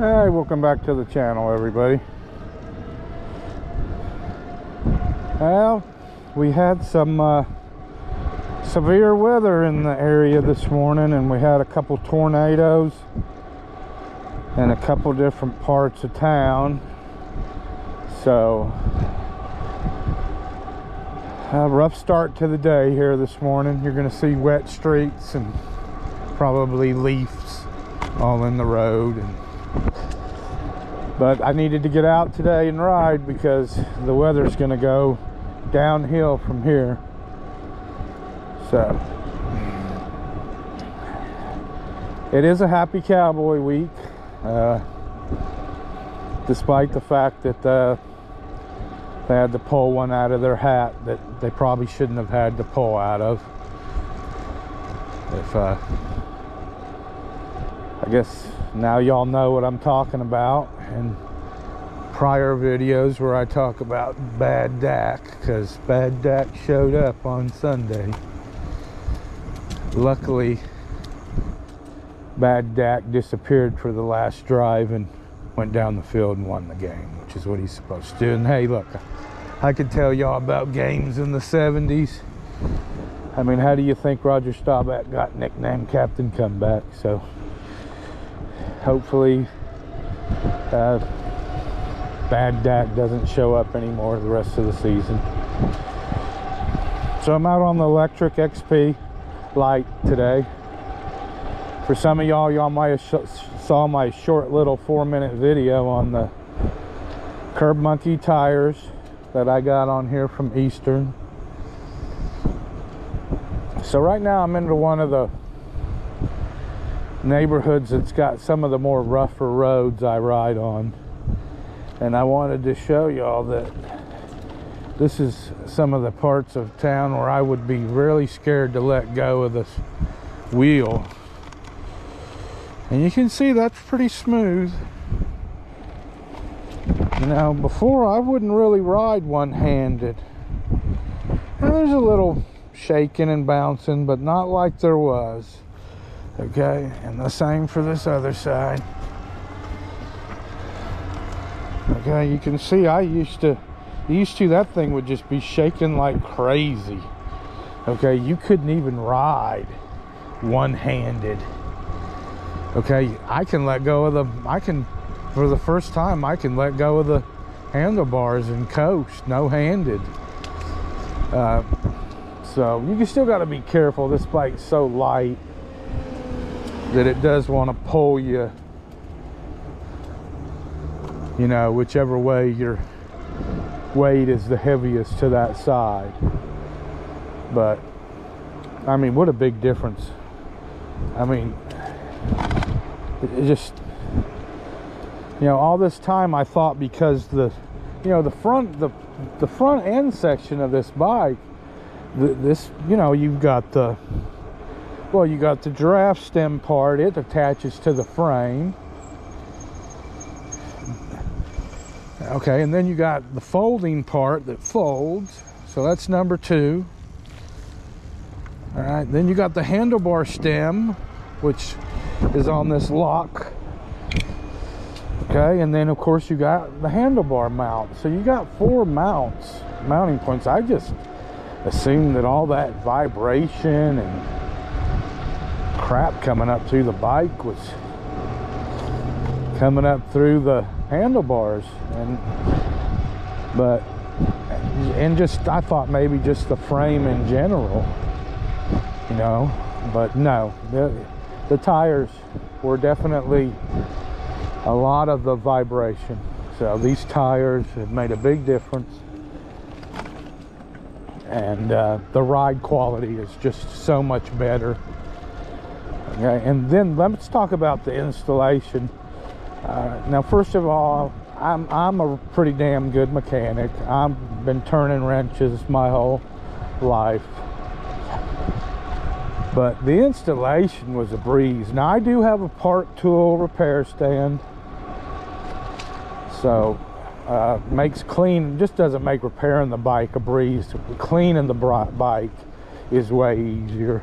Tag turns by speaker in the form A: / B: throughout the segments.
A: Hey, welcome back to the channel, everybody. Well, we had some severe weather in the area this morning, and we had a couple tornadoes in a couple different parts of town. So a rough start to the day here this morning. You're going to see wet streets and probably leaves all in the road, but I needed to get out today and ride because the weather's going to go downhill from here. So it is a happy cowboy week, despite the fact that they had to pull one out of their hat that they probably shouldn't have had to pull out of. I guess now y'all know what I'm talking about in prior videos where I talk about Bad Dak, because Bad Dak showed up on Sunday. Luckily, Bad Dak disappeared for the last drive and went down the field and won the game, which is what he's supposed to do. And hey, look, I could tell y'all about games in the 70s. I mean, how do you think Roger Staubach got nicknamed Captain Comeback? So hopefully Bad Dak doesn't show up anymore the rest of the season. So I'm out on the Lectric XP Lite today. For some of y'all might have saw my short little 4-minute video on the Curb Monkey tires that I got on here from Eastern. So right now I'm into one of the neighborhoods that's got some of the more rougher roads I ride on, and I wanted to show y'all that this is some of the parts of town where I would be really scared to let go of this wheel. And you can see that's pretty smooth. You know, before I wouldn't really ride one-handed. And there's a little shaking and bouncing, but not like there was. Okay, and the same for this other side. Okay, you can see I used to that thing would just be shaking like crazy. Okay, you couldn't even ride one-handed. Okay, I can let go of for the first time I can let go of the handlebars and coast no-handed. So you still got to be careful. This bike's so light that it does want to pull you, you know, whichever way your weight is the heaviest to that side. But I mean, what a big difference. I mean, it just, you know, all this time I thought because the front end section of this bike, this, you know, you've got the, well, you got the giraffe stem part. It attaches to the frame. Okay, and then you got the folding part that folds. So that's number 2. All right, then you got the handlebar stem, which is on this lock. Okay, and then of course you got the handlebar mount. So you got 4 mounting points. I just assumed that all that vibration and crap coming up through the bike was coming up through the handlebars, and just I thought maybe just the frame in general, you know, but no, the tires were definitely a lot of the vibration. So these tires have made a big difference, and the ride quality is just so much better. Okay, and then let's talk about the installation. Now, first of all, I'm a pretty damn good mechanic. I've been turning wrenches my whole life, but the installation was a breeze. Now, I do have a part tool repair stand, so makes clean, just doesn't make repairing the bike a breeze. Cleaning the bike is way easier.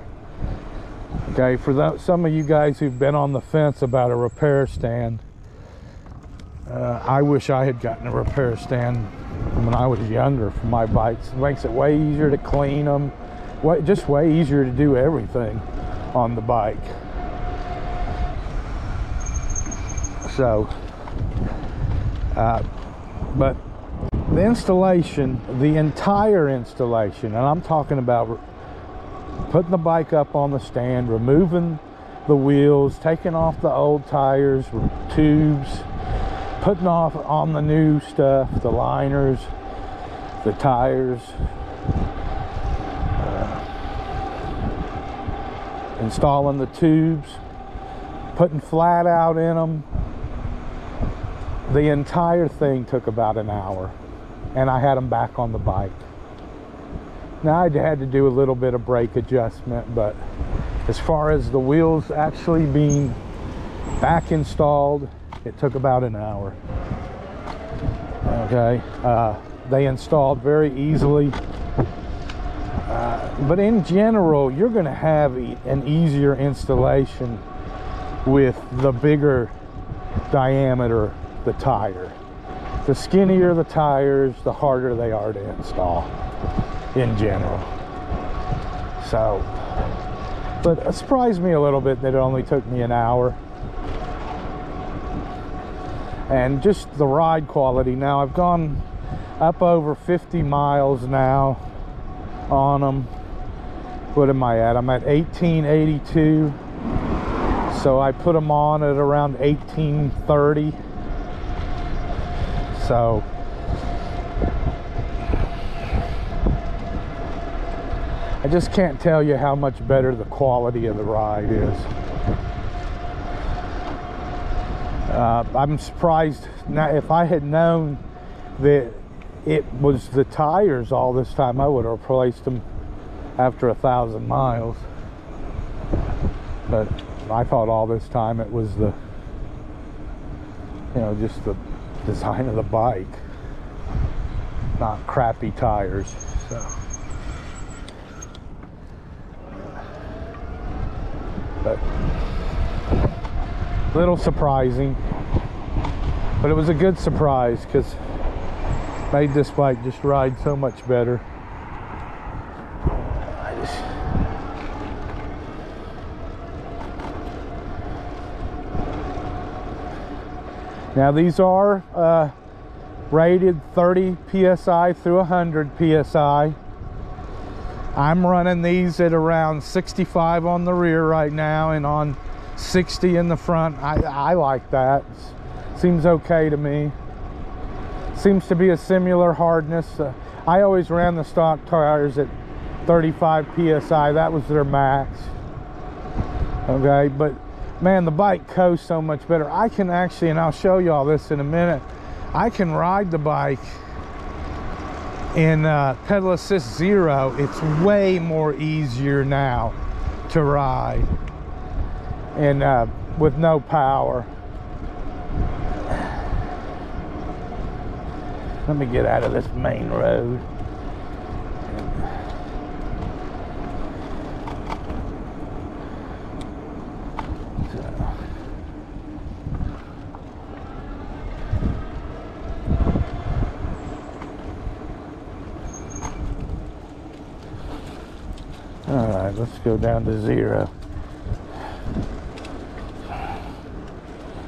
A: Okay, for some of you guys who've been on the fence about a repair stand, I wish I had gotten a repair stand when I was younger for my bikes. It makes it way easier to clean them, just way easier to do everything on the bike. So, but the installation, the entire installation, and I'm talking about putting the bike up on the stand, removing the wheels, taking off the old tires, tubes, putting off on the new stuff, the liners, the tires, installing the tubes, putting flat out in them. The entire thing took about an hour, and I had them back on the bike. Now I had to do a little bit of brake adjustment, but as far as the wheels actually being back installed, it took about an hour. Okay, they installed very easily, but in general you're going to have an easier installation with the bigger diameter the tire. The skinnier the tires, the harder they are to install in general. So, but it surprised me a little bit that it only took me an hour. And just the ride quality. Now I've gone up over 50 miles now on them. What am I at? I'm at 1882. So I put them on at around 1830. So I just can't tell you how much better the quality of the ride is. I'm surprised now. If I had known that it was the tires all this time, I would have replaced them after 1,000 miles. But I thought all this time it was the, you know, just the design of the bike, not crappy tires. So, but a little surprising, but it was a good surprise because it made this bike just ride so much better. Now these are rated 30 psi through 100 psi. I'm running these at around 65 on the rear right now and on 60 in the front. I like that. Seems okay to me. Seems to be a similar hardness. I always ran the stock tires at 35 psi. That was their max. Okay, but man, the bike coasts so much better. I can actually, and I'll show you all this in a minute, I can ride the bike in pedal assist 0. It's way more easier now to ride, and with no power. Let me get out of this main road. All right, let's go down to 0.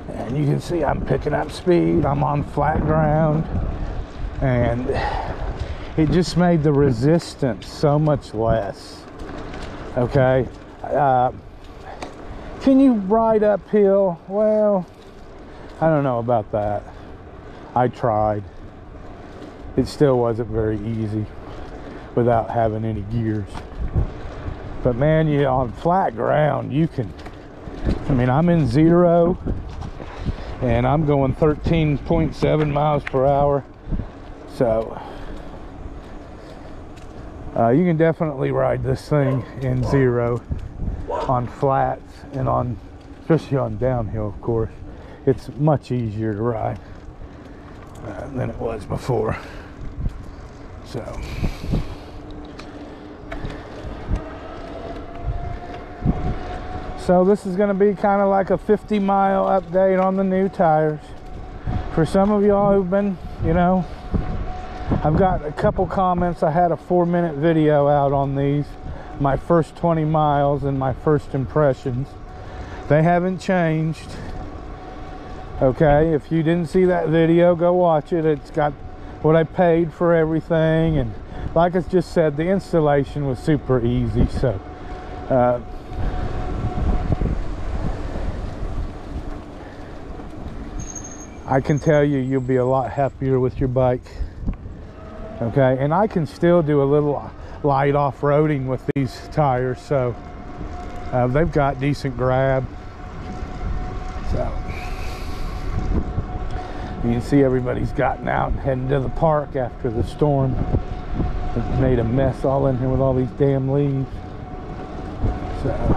A: And you can see I'm picking up speed. I'm on flat ground, and it just made the resistance so much less. Okay, can you ride uphill? Well, I don't know about that. I tried. It still wasn't very easy without having any gears. But man, you on flat ground, you can, I mean, I'm in 0 and I'm going 13.7 miles per hour. So you can definitely ride this thing in 0 on flats, and on, especially on downhill, of course. It's much easier to ride than it was before. So this is going to be kind of like a 50-mile update on the new tires for for some of y'all who've been, you know, I've got a couple comments. I had a 4-minute video out on these, my first 20 miles and my first impressions. They haven't changed. Okay, if you didn't see that video, go watch it. It's got what I paid for everything, and like I just said, the installation was super easy. So I can tell you, you'll be a lot happier with your bike. Okay, and I can still do a little light off-roading with these tires, so they've got decent grab. So you can see everybody's gotten out and heading to the park after the storm. It made a mess all in here with all these damn leaves. So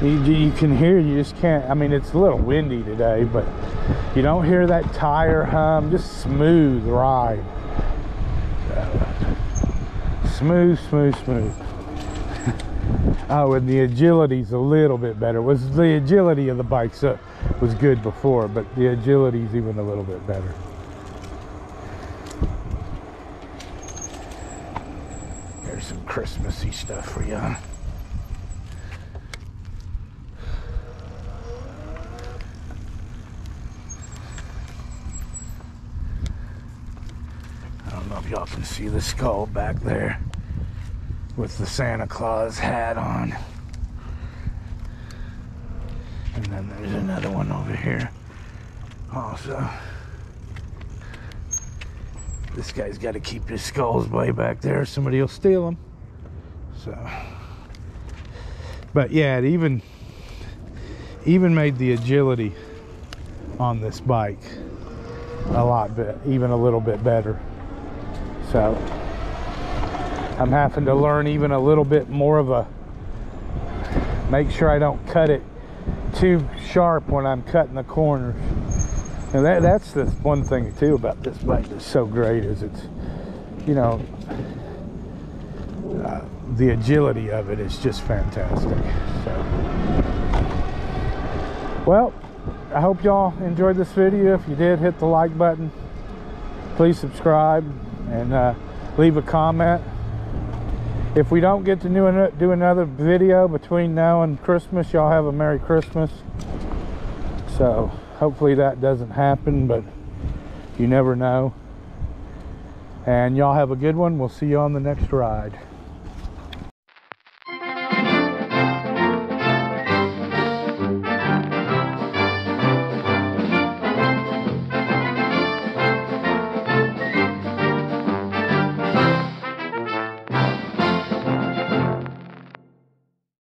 A: you can hear, you just can't, I mean, it's a little windy today, but you don't hear that tire hum. Just smooth ride. Smooth. Oh, and the agility's a little bit better. The agility of the bikes was good before, but the agility's even a little bit better. Here's some Christmassy stuff for you. Y'all can see the skull back there with the Santa Claus hat on. And then there's another one over here also. This guy's got to keep his skulls way back there. Somebody will steal them. So, but yeah, it even made the agility on this bike even a little bit better. So I'm having to learn even a little bit more of make sure I don't cut it too sharp when I'm cutting the corners. And that's the one thing too about this bike that's so great, is it's, you know, the agility of it is just fantastic. So, well, I hope y'all enjoyed this video. If you did, hit the like button. Please subscribe and leave a comment. If we don't get to do another video between now and Christmas, y'all have a Merry Christmas. So hopefully that doesn't happen, but you never know. And y'all have a good one. We'll see you on the next ride.